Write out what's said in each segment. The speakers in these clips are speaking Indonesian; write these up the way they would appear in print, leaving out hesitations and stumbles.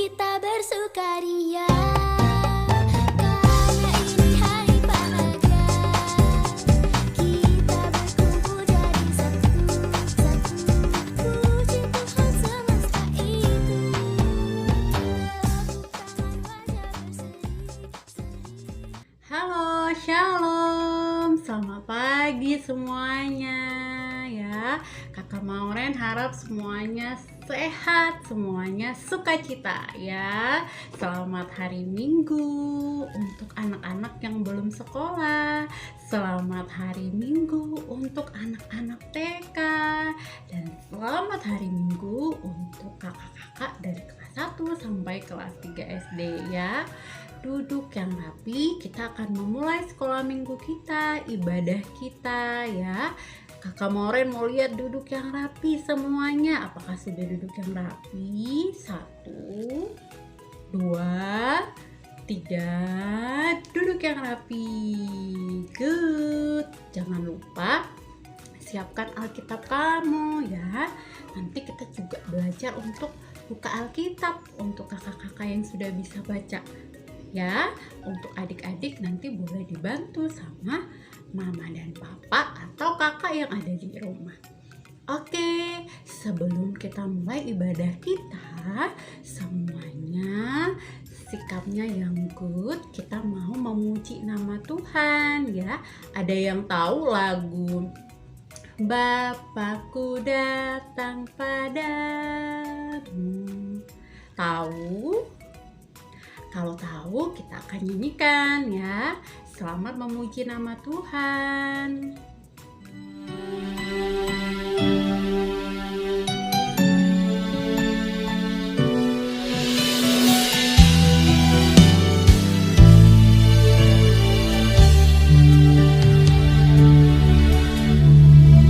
kita bersukaria. Karena ini hari bahagia, kita berkumpul jadi satu. Puji Tuhan semesta itu, tepuk tangan wajah berseri-seri. Halo, shalom, selamat pagi semuanya ya. Kakak Mauren harap semuanya sehat, semuanya sukacita ya. Selamat hari Minggu untuk anak-anak yang belum sekolah. Selamat hari Minggu untuk anak-anak TK. Dan selamat hari Minggu untuk kakak-kakak dari kelas 1 sampai kelas 3 SD ya. Duduk yang rapi, kita akan memulai sekolah minggu kita, ibadah kita ya. Kakak Mauren mau lihat duduk yang rapi semuanya. Apakah sudah duduk yang rapi? 1, 2, 3. Duduk yang rapi. Good. Jangan lupa siapkan Alkitab kamu ya. Nanti kita juga belajar untuk buka Alkitab untuk kakak-kakak yang sudah bisa baca. Ya, untuk adik-adik nanti boleh dibantu sama mama dan papa atau kakak yang ada di rumah. Oke, sebelum kita mulai ibadah kita, semuanya sikapnya yang good. Kita mau memuji nama Tuhan ya. Ada yang tahu lagu Bapakku datang padamu? Tahu? Kalau tahu, kita akan nyanyikan ya. Selamat memuji nama Tuhan.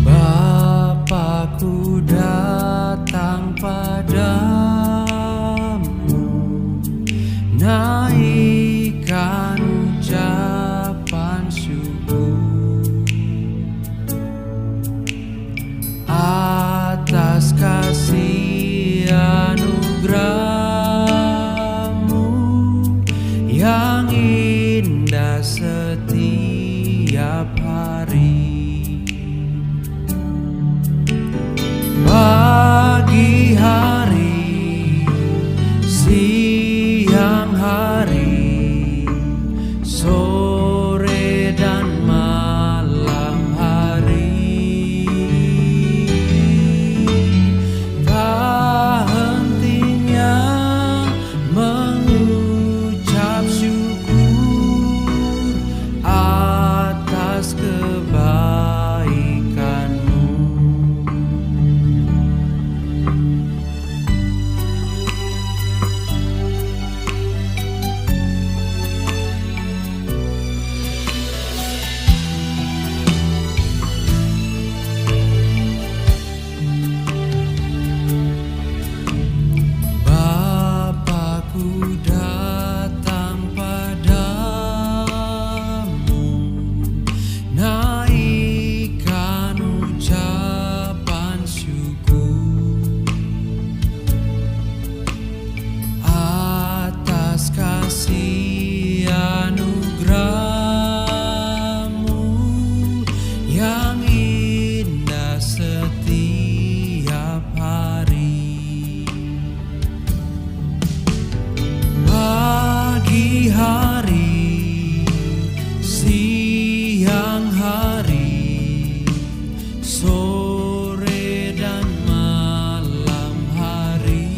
Bapakku datang padamu, naikkan ucapan syukur atas kasih anugerah-Mu yang indah setiap hari. Pagi hari, siang hari, sore dan malam hari, tak hentinya mengucap syukur atas kebaikan-Mu. Bapakku datang padamu, naikkan ucapan syukur atas kasih anugerah-Mu yang indah setiap hari. Pagi hari, siang hari, sore dan malam hari,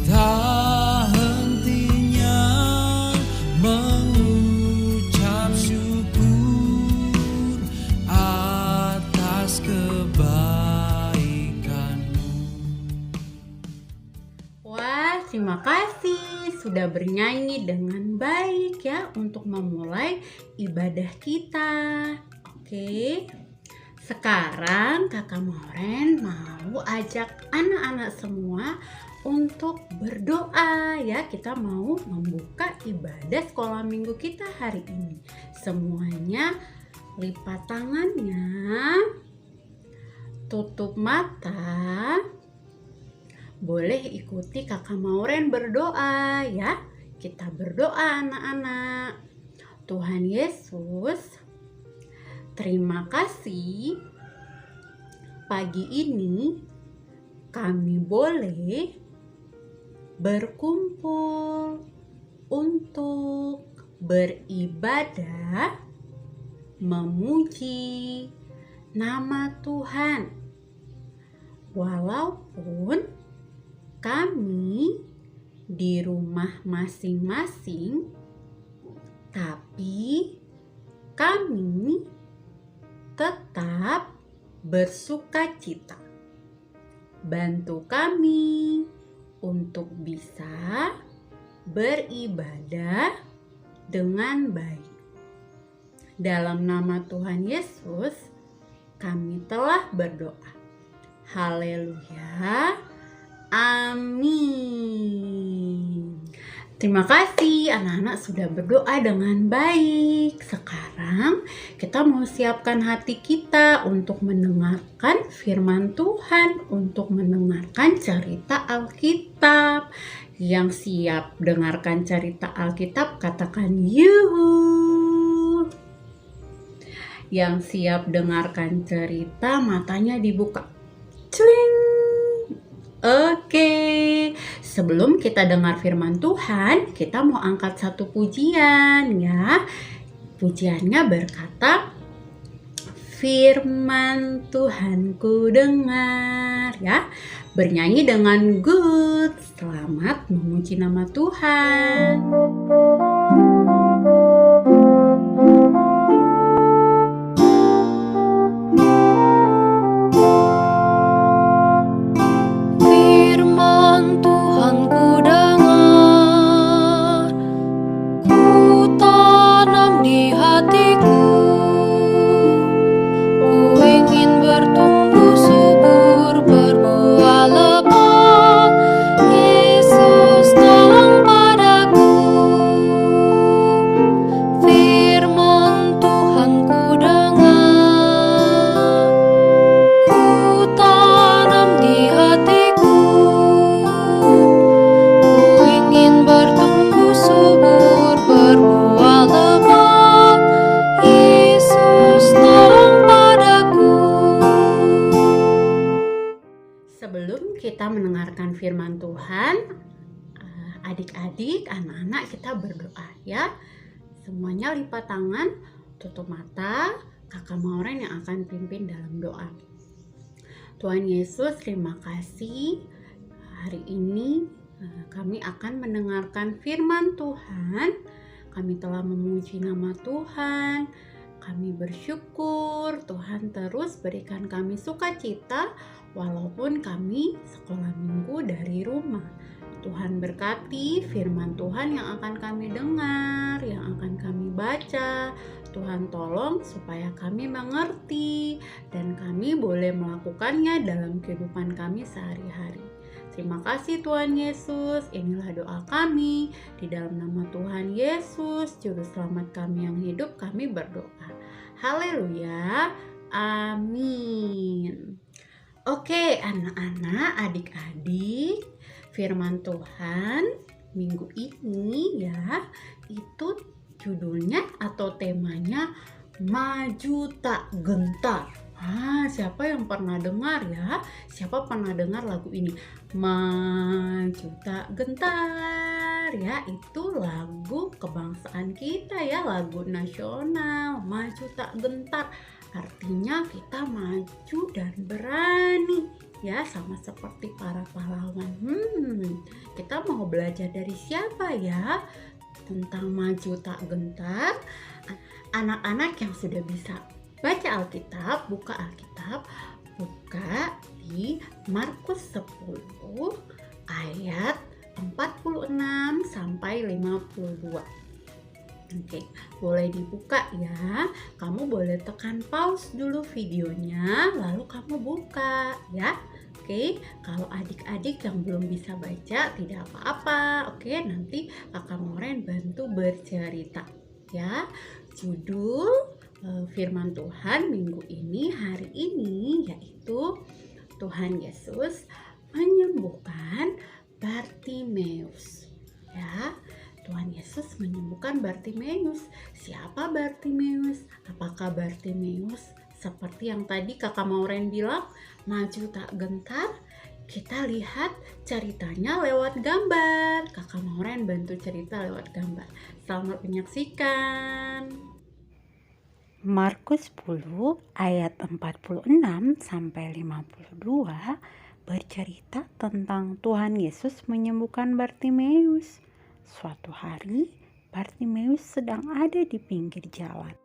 tak hentinya mengucap syukur atas kebaikan-Mu. Wah, terima kasih sudah bernyanyi dengan baik ya untuk memulai ibadah kita. Oke. Sekarang Kakak Mauren mau ajak anak-anak semua untuk berdoa ya. Kita mau membuka ibadah sekolah minggu kita hari ini. Semuanya lipat tangannya, tutup mata, boleh ikuti Kakak Mauren berdoa ya. Kita berdoa anak-anak. Tuhan Yesus, terima kasih pagi ini kami boleh berkumpul untuk beribadah, memuji nama Tuhan. Walaupun kami di rumah masing-masing, tapi kami tetap bersukacita. Bantu kami untuk bisa beribadah dengan baik. Dalam nama Tuhan Yesus, kami telah berdoa. Haleluya. Amin. Terima kasih anak-anak sudah berdoa dengan baik. Sekarang kita mau siapkan hati kita untuk mendengarkan firman Tuhan, untuk mendengarkan cerita Alkitab. Yang siap dengarkan cerita Alkitab katakan yuhu. Yang siap dengarkan cerita matanya dibuka. Celing. Oke, sebelum kita dengar firman Tuhan, kita mau angkat satu pujian ya. Pujiannya berkata, firman Tuhan ku dengar ya. Bernyanyi dengan good. Selamat memuji nama Tuhan. Sebelum kita mendengarkan firman Tuhan, adik-adik, anak-anak kita berdoa ya. Semuanya lipat tangan, tutup mata, Kakak Mauren yang akan pimpin dalam doa. Tuhan Yesus, terima kasih. Hari ini kami akan mendengarkan firman Tuhan. Kami telah memuji nama Tuhan. Kami bersyukur Tuhan terus berikan kami sukacita walaupun kami sekolah minggu dari rumah. Tuhan berkati firman Tuhan yang akan kami dengar, yang akan kami baca. Tuhan tolong supaya kami mengerti dan kami boleh melakukannya dalam kehidupan kami sehari-hari. Terima kasih Tuhan Yesus, inilah doa kami. Di dalam nama Tuhan Yesus, Juru Selamat kami yang hidup, kami berdoa. Haleluya, amin. Oke anak-anak, adik-adik, firman Tuhan minggu ini ya, itu judulnya atau temanya Maju Tak Gentar. Siapa yang pernah dengar ya? Siapa pernah dengar lagu ini? Maju Tak Gentar ya, itu lagu kebangsaan kita ya, lagu nasional. Maju tak gentar, artinya kita maju dan berani ya, sama seperti para pahlawan. Kita mau belajar dari siapa ya tentang maju tak gentar? Anak-anak yang sudah bisa baca Alkitab, buka Alkitab, buka di Markus 10 ayat 46 sampai 52. Oke, boleh dibuka ya. Kamu boleh tekan pause dulu videonya, lalu kamu buka ya. Oke, kalau adik-adik yang belum bisa baca tidak apa-apa. Oke, nanti Kakak Mauren bantu bercerita ya. Judul firman Tuhan minggu ini, hari ini, yaitu Tuhan Yesus menyembuhkan menyembuhkan Bartimeus. Ya, Tuhan Yesus menyembuhkan Bartimeus. Siapa Bartimeus? Apakah Bartimeus seperti yang tadi Kakak Maureen bilang, maju tak gentar? Kita lihat ceritanya lewat gambar. Kakak Maureen bantu cerita lewat gambar. Selamat menyaksikan. Markus 10 ayat 46 sampai 52 bercerita tentang Tuhan Yesus menyembuhkan Bartimeus. Suatu hari, Bartimeus sedang ada di pinggir jalan.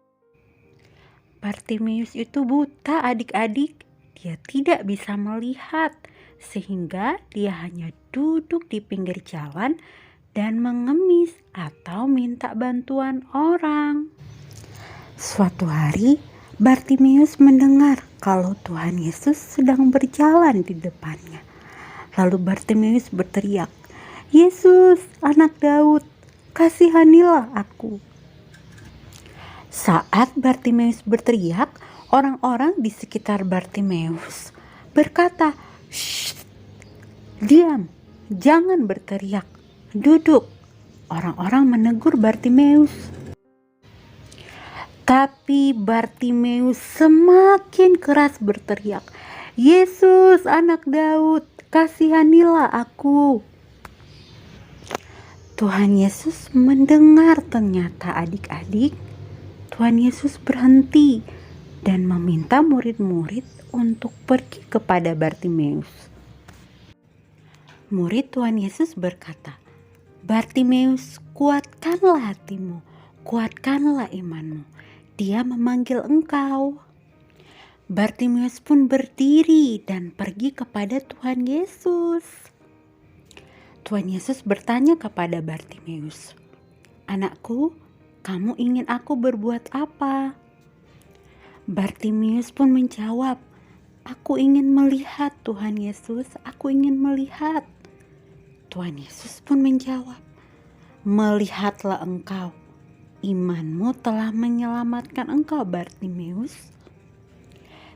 Bartimeus itu buta, adik-adik. Dia tidak bisa melihat, sehingga dia hanya duduk di pinggir jalan dan mengemis atau minta bantuan orang. Suatu hari, Bartimeus mendengar kalau Tuhan Yesus sedang berjalan di depannya. Lalu Bartimeus berteriak, "Yesus, anak Daud, kasihanilah aku." Saat Bartimeus berteriak, orang-orang di sekitar Bartimeus berkata, "Shh, diam, jangan berteriak, duduk." Orang-orang menegur Bartimeus. Tapi Bartimeus semakin keras berteriak, "Yesus, anak Daud, kasihanilah aku." Tuhan Yesus mendengar ternyata, adik-adik. Tuhan Yesus berhenti dan meminta murid-murid untuk pergi kepada Bartimeus. Murid Tuhan Yesus berkata, "Bartimeus, kuatkanlah hatimu, kuatkanlah imanmu. Dia memanggil engkau." Bartimeus pun berdiri dan pergi kepada Tuhan Yesus. Tuhan Yesus bertanya kepada Bartimeus, "Anakku, kamu ingin aku berbuat apa?" Bartimeus pun menjawab, "Aku ingin melihat Tuhan Yesus, aku ingin melihat." Tuhan Yesus pun menjawab, "Melihatlah engkau, imanmu telah menyelamatkan engkau, Bartimeus."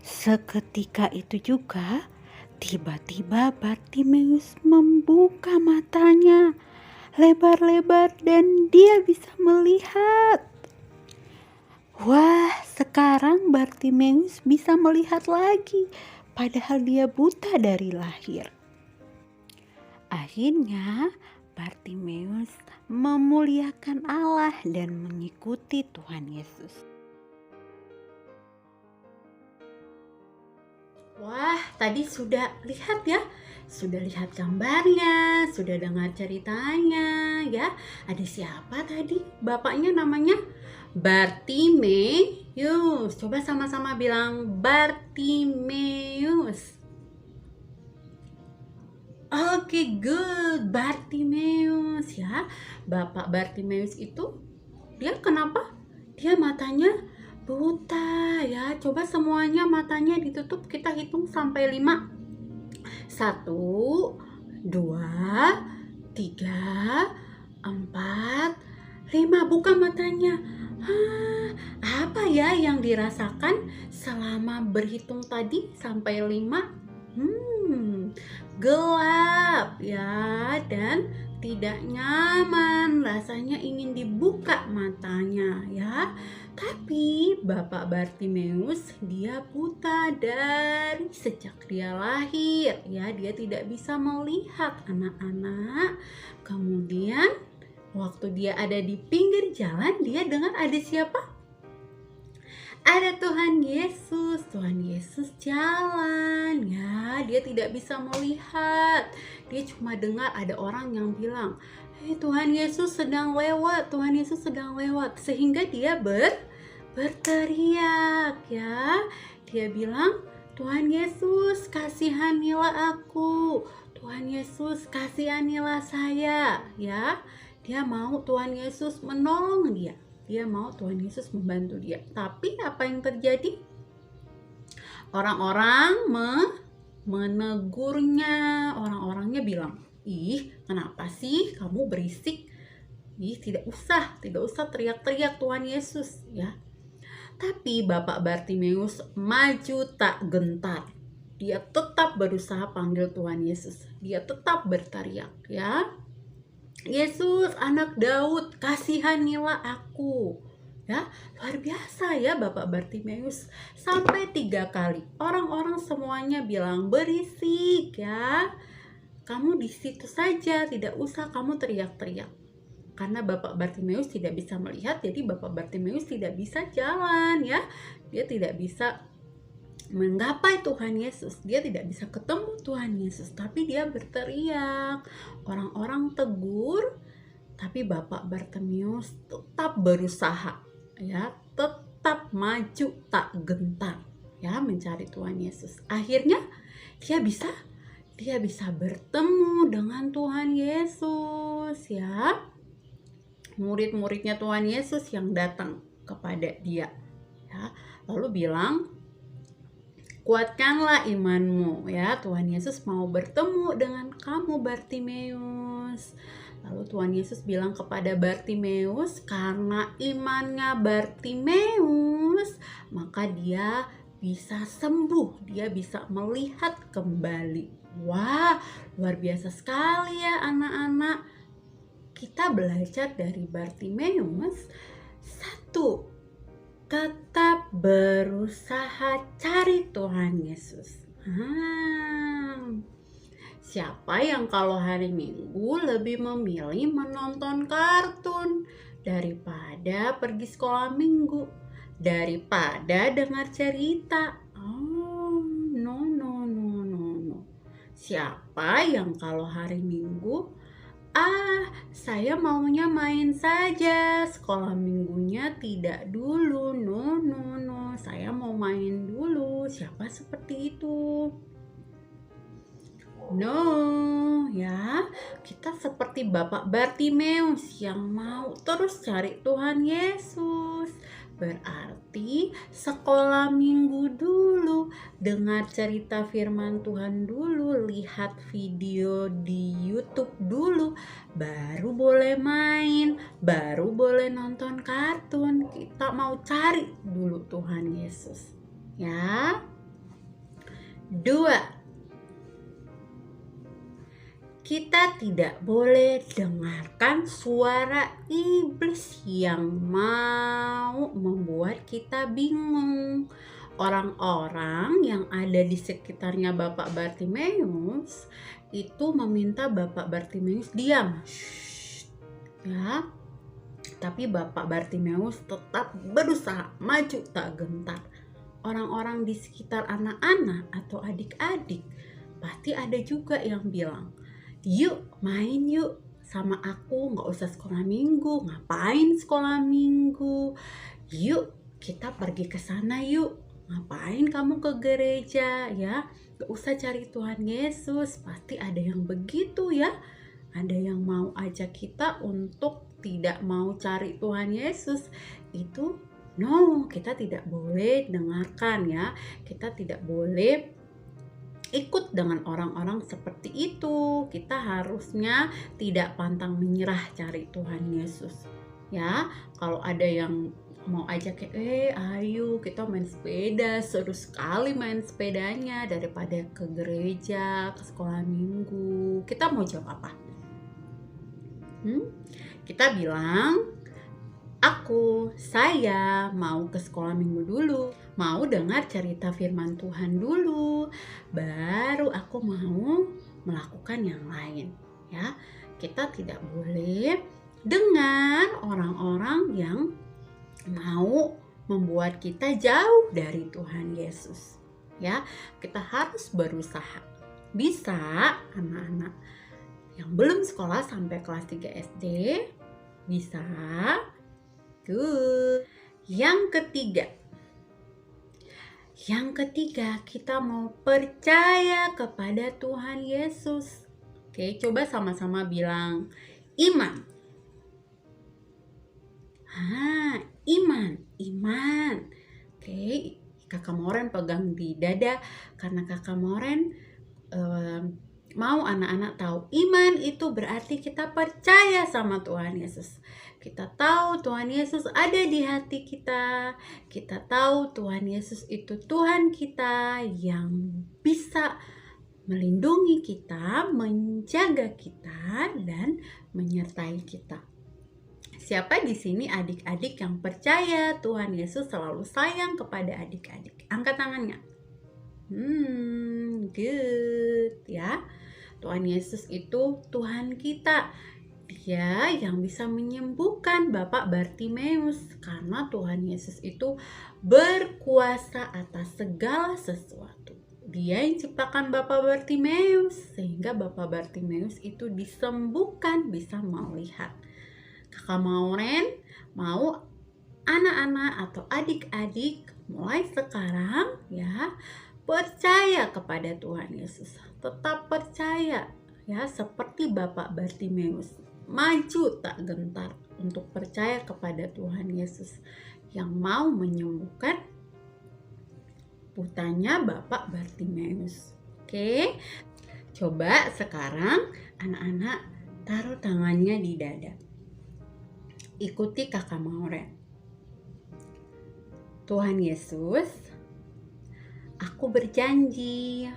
Seketika itu juga, tiba-tiba Bartimeus membuka matanya lebar-lebar dan dia bisa melihat. Wah, sekarang Bartimeus bisa melihat lagi, padahal dia buta dari lahir. Akhirnya Bartimeus memuliakan Allah dan mengikuti Tuhan Yesus. Wah, tadi sudah lihat ya, sudah lihat gambarnya, sudah dengar ceritanya ya. Ada siapa tadi? Bapaknya namanya Bartimeus. Coba sama-sama bilang Bartimeus. Oke, good, Bartimeus ya. Bapak Bartimeus itu dia kenapa? Dia matanya buta ya. Coba semuanya matanya ditutup, kita hitung sampai 5. 1, 2, 3, 4, 5. Buka matanya. Apa ya yang dirasakan selama berhitung tadi sampai 5? Gelap ya, dan tidak nyaman, rasanya ingin dibuka matanya ya. Tapi Bapak Bartimeus dia buta dari sejak dia lahir ya, dia tidak bisa melihat anak-anak. Kemudian waktu dia ada di pinggir jalan, dia dengar ada siapa? Ada Tuhan Yesus. Tuhan Yesus jalan ya, dia tidak bisa melihat. Dia cuma dengar ada orang yang bilang, "Hei, Tuhan Yesus sedang lewat, Tuhan Yesus sedang lewat." Sehingga dia berteriak ya. Dia bilang, "Tuhan Yesus, kasihanilah aku. Tuhan Yesus, kasihanilah saya." Ya, dia mau Tuhan Yesus menolong dia. Dia mau Tuhan Yesus membantu dia. Tapi apa yang terjadi? Orang-orang menegurnya. Orang-orangnya bilang, "Ih, kenapa sih kamu berisik? Ih, tidak usah teriak-teriak Tuhan Yesus." Ya. Tapi Bapak Bartimeus maju tak gentar. dia tetap berusaha panggil Tuhan Yesus. Dia tetap berteriak, ya. Yesus, anak Daud, kasihanilah aku. Ya, luar biasa ya Bapak Bartimeus. Sampai 3 kali. Orang-orang semuanya bilang berisik ya. Kamu di situ saja, tidak usah kamu teriak-teriak. Karena Bapak Bartimeus tidak bisa melihat, jadi Bapak Bartimeus tidak bisa jalan ya. Dia tidak bisa menggapai Tuhan Yesus, dia tidak bisa ketemu Tuhan Yesus, tapi dia berteriak. Orang-orang tegur, tapi Bapak Bartimeus tetap berusaha, ya, tetap maju tak gentar, ya, mencari Tuhan Yesus. Akhirnya dia bisa bertemu dengan Tuhan Yesus, ya. Murid-muridnya Tuhan Yesus yang datang kepada dia, ya, lalu bilang, kuatkanlah imanmu, ya. Tuhan Yesus mau bertemu dengan kamu Bartimeus. Lalu Tuhan Yesus bilang kepada Bartimeus, karena imannya Bartimeus, maka dia bisa sembuh, dia bisa melihat kembali. Wah, luar biasa sekali ya anak-anak. Kita belajar dari Bartimeus, 1, tetap berusaha cari Tuhan Yesus. Siapa yang kalau hari Minggu lebih memilih menonton kartun daripada pergi sekolah minggu, daripada dengar cerita? Oh, no. Siapa yang kalau hari Minggu, saya maunya main saja, sekolah minggunya tidak dulu. No, saya mau main dulu. Siapa seperti itu? No, ya. Kita seperti Bapak Bartimeus yang mau terus cari Tuhan Yesus. Berarti sekolah minggu dulu, dengar cerita firman Tuhan dulu, lihat video di YouTube dulu, baru boleh main, baru boleh nonton kartun. Kita mau cari dulu Tuhan Yesus, ya. 2, kita tidak boleh dengarkan suara iblis yang mau membuat kita bingung. Orang-orang yang ada di sekitarnya Bapak Bartimeus itu meminta Bapak Bartimeus diam. Ya. Tapi Bapak Bartimeus tetap berusaha maju tak gentar. Orang-orang di sekitar anak-anak atau adik-adik pasti ada juga yang bilang, yuk main yuk sama aku, gak usah sekolah minggu. Ngapain sekolah minggu? Yuk kita pergi ke sana yuk. Ngapain kamu ke gereja ya? Gak usah cari Tuhan Yesus. Pasti ada yang begitu ya. Ada yang mau ajak kita untuk tidak mau cari Tuhan Yesus. Itu no, kita tidak boleh dengarkan ya. Kita tidak boleh ikut dengan orang-orang seperti itu. Kita harusnya tidak pantang menyerah cari Tuhan Yesus. Ya, kalau ada yang mau ajak, ayo kita main sepeda, seru sekali main sepedanya daripada ke gereja, ke sekolah minggu. Kita mau jawab apa? Kita bilang, saya mau ke sekolah minggu dulu, mau dengar cerita firman Tuhan dulu, baru aku mau melakukan yang lain. Ya, kita tidak boleh dengar orang-orang yang mau membuat kita jauh dari Tuhan Yesus. Ya, kita harus berusaha. Bisa anak-anak yang belum sekolah sampai kelas 3 SD bisa. Yang ketiga, kita mau percaya kepada Tuhan Yesus. Oke, coba sama-sama bilang iman. Iman. Oke, Kakak Moren pegang di dada karena Kakak Moren Mau anak-anak tahu, iman itu berarti kita percaya sama Tuhan Yesus. Kita tahu Tuhan Yesus ada di hati kita. Kita tahu Tuhan Yesus itu Tuhan kita yang bisa melindungi kita, menjaga kita, dan menyertai kita. Siapa di sini adik-adik yang percaya Tuhan Yesus selalu sayang kepada adik-adik? Angkat tangannya. Good ya. Tuhan Yesus itu Tuhan kita. Dia yang bisa menyembuhkan Bapak Bartimeus karena Tuhan Yesus itu berkuasa atas segala sesuatu. Dia yang ciptakan Bapak Bartimeus sehingga Bapak Bartimeus itu disembuhkan, bisa melihat. Kakak Maureen mau anak-anak atau adik-adik mulai sekarang ya percaya kepada Tuhan Yesus. Tetap percaya ya seperti Bapak Bartimeus. Maju tak gentar untuk percaya kepada Tuhan Yesus yang mau menyembuhkan butanya Bapak Bartimeus. Oke. Coba sekarang anak-anak taruh tangannya di dada. Ikuti Kakak Maureen. Tuhan Yesus, aku berjanji,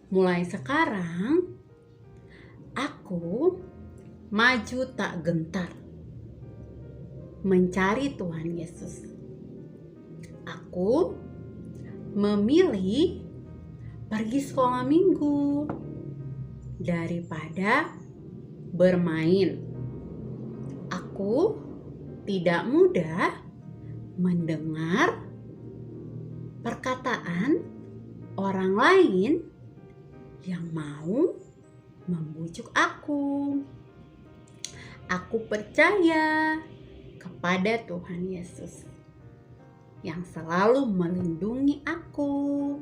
mulai sekarang aku maju tak gentar mencari Tuhan Yesus. Aku memilih pergi sekolah minggu daripada bermain. Aku tidak mudah mendengar perkataan orang lain yang mau membujuk aku. Aku percaya kepada Tuhan Yesus yang selalu melindungi aku.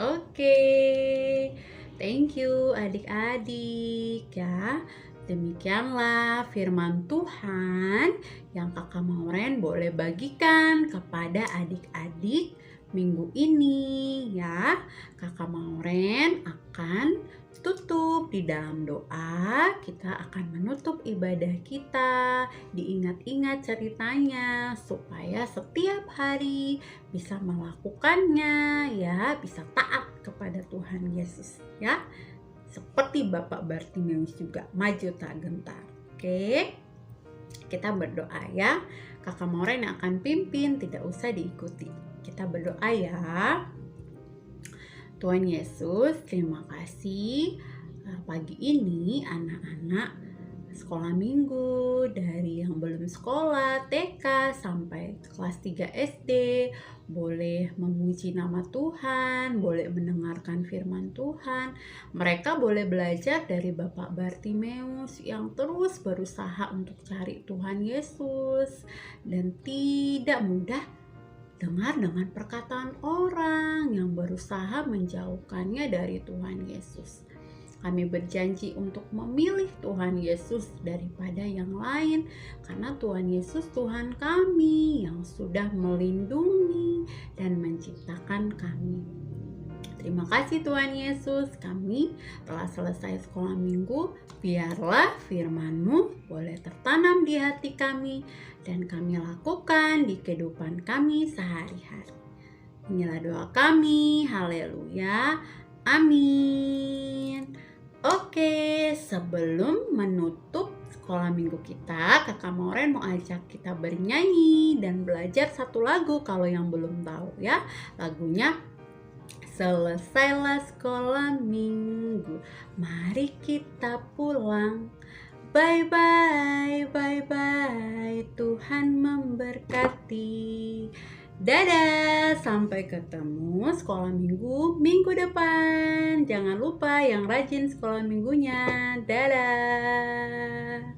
Oke. Thank you adik-adik ya. Demikianlah firman Tuhan yang Kakak Maureen boleh bagikan kepada adik-adik minggu ini ya. Kakak Maureen akan tutup di dalam doa. Kita akan menutup ibadah kita, diingat-ingat ceritanya supaya setiap hari bisa melakukannya ya, bisa taat kepada Tuhan Yesus ya. Seperti Bapak Bartimeus juga, maju tak gentar. Oke. Kita berdoa ya. Kakak Maureen yang akan pimpin, tidak usah diikuti. Kita berdoa ya. Tuhan Yesus, terima kasih pagi ini anak-anak sekolah minggu dari yang belum sekolah TK sampai kelas 3 SD boleh memuji nama Tuhan, boleh mendengarkan firman Tuhan. Mereka boleh belajar dari Bapak Bartimeus yang terus berusaha untuk cari Tuhan Yesus dan tidak mudah dengar dengan perkataan orang yang berusaha menjauhkannya dari Tuhan Yesus. Kami berjanji untuk memilih Tuhan Yesus daripada yang lain, karena Tuhan Yesus Tuhan kami yang sudah melindungi dan menciptakan kami. Terima kasih Tuhan Yesus, kami telah selesai sekolah minggu. Biarlah firman-Mu boleh tertanam di hati kami dan kami lakukan di kehidupan kami sehari-hari. Inilah doa kami, haleluya, amin. Oke, sebelum menutup sekolah minggu kita, Kakak Maureen mau ajak kita bernyanyi dan belajar satu lagu kalau yang belum tahu ya. Lagunya selesailah sekolah minggu, mari kita pulang. Bye bye, bye bye, Tuhan memberkati. Dadah, sampai ketemu sekolah minggu depan. Jangan lupa yang rajin sekolah minggunya. Dadah.